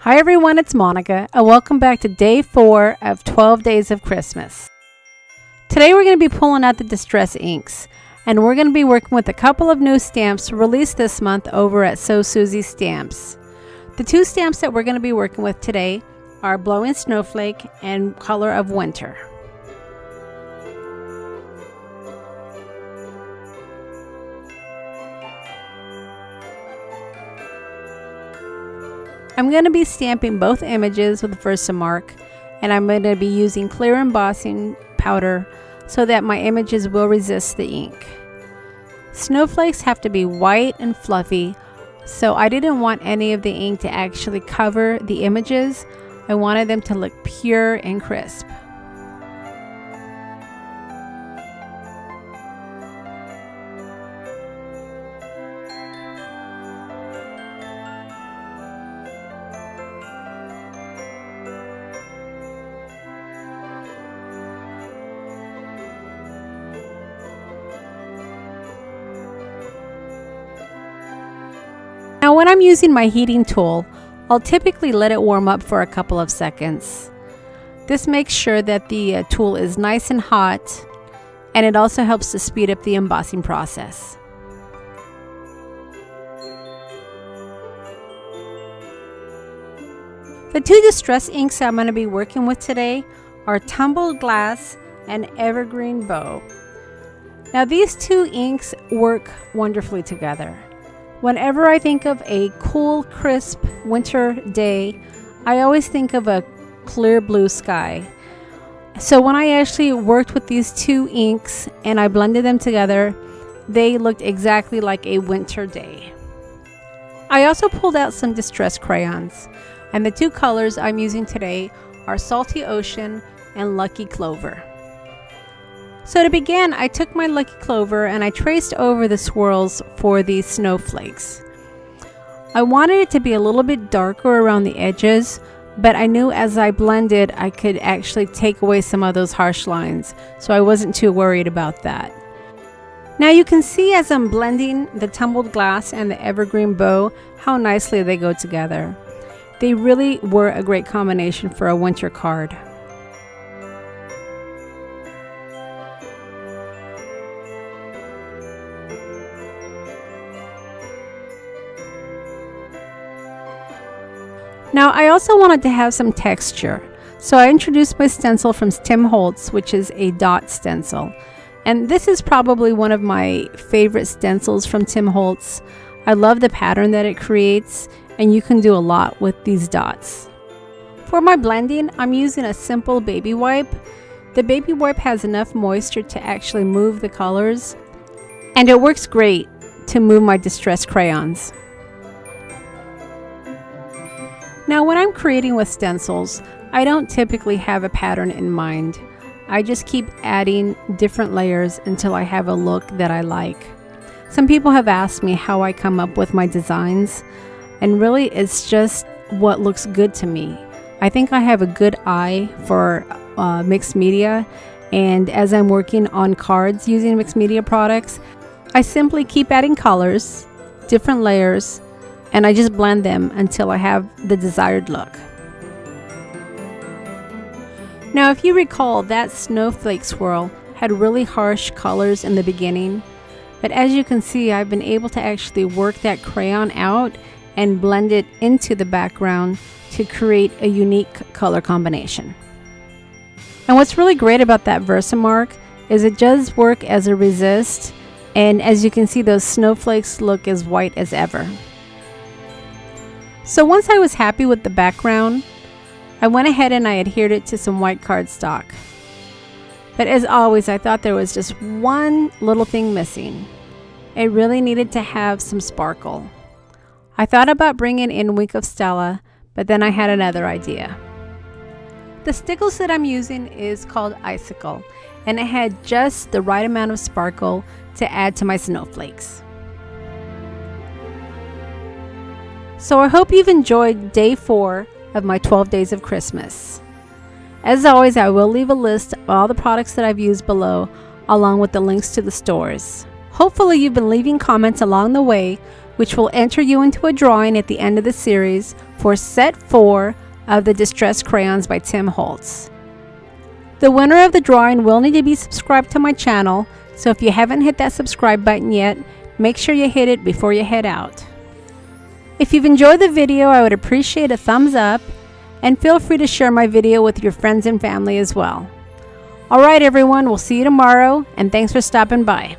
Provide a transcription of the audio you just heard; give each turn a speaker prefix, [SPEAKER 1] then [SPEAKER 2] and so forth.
[SPEAKER 1] Hi everyone, it's Monica, and welcome back to day 4 of 12 Days of Christmas. Today we're going to be pulling out the distress inks, and we're going to be working with a couple of new stamps released this month over at Suzy Stamps. The two stamps that we're going to be working with today are Blowing Snowflake and Color of Winter. I'm going to be stamping both images with Versamark, and I'm going to be using clear embossing powder so that my images will resist the ink. Snowflakes have to be white and fluffy, so I didn't want any of the ink to actually cover the images. I wanted them to look pure and crisp. Now when I'm using my heating tool, I'll typically let it warm up for a couple of seconds. This makes sure that the tool is nice and hot, and it also helps to speed up the embossing process. The two distress inks I'm going to be working with today are Tumbled Glass and Evergreen Bow. Now these two inks work wonderfully together. Whenever I think of a cool, crisp winter day, I always think of a clear blue sky. So when I actually worked with these two inks and I blended them together, they looked exactly like a winter day. I also pulled out some distress crayons, and the two colors I'm using today are Salty Ocean and Lucky Clover. So to begin, I took my Lucky Clover and I traced over the swirls for these snowflakes. I wanted it to be a little bit darker around the edges, but I knew as I blended I could actually take away some of those harsh lines, so I wasn't too worried about that. Now you can see as I'm blending the Tumbled Glass and the Evergreen Bow how nicely they go together. They really were a great combination for a winter card. Now I also wanted to have some texture, so I introduced my stencil from Tim Holtz, which is a dot stencil. And this is probably one of my favorite stencils from Tim Holtz. I love the pattern that it creates, and you can do a lot with these dots. For my blending, I'm using a simple baby wipe. The baby wipe has enough moisture to actually move the colors, and it works great to move my distress crayons. Now when I'm creating with stencils, I don't typically have a pattern in mind. I just keep adding different layers until I have a look that I like. Some people have asked me how I come up with my designs, and really it's just what looks good to me. I think I have a good eye for mixed media, and as I'm working on cards using mixed media products, I simply keep adding colors, different layers, and I just blend them until I have the desired look. Now if you recall, that snowflake swirl had really harsh colors in the beginning, but as you can see, I've been able to actually work that crayon out and blend it into the background to create a unique color combination. And what's really great about that Versamark is it does work as a resist, and as you can see, those snowflakes look as white as ever. So once I was happy with the background, I went ahead and I adhered it to some white cardstock. But as always, I thought there was just one little thing missing. It really needed to have some sparkle. I thought about bringing in Wink of Stella, but then I had another idea. The stickles that I'm using is called Icicle, and it had just the right amount of sparkle to add to my snowflakes. So I hope you've enjoyed day 4 of my 12 days of Christmas. As always, I will leave a list of all the products that I've used below, along with the links to the stores. Hopefully you've been leaving comments along the way, which will enter you into a drawing at the end of the series for set 4 of the Distress Crayons by Tim Holtz. The winner of the drawing will need to be subscribed to my channel, so if you haven't hit that subscribe button yet, make sure you hit it before you head out. If you've enjoyed the video, I would appreciate a thumbs up, and feel free to share my video with your friends and family as well. Alright everyone, we'll see you tomorrow, and thanks for stopping by.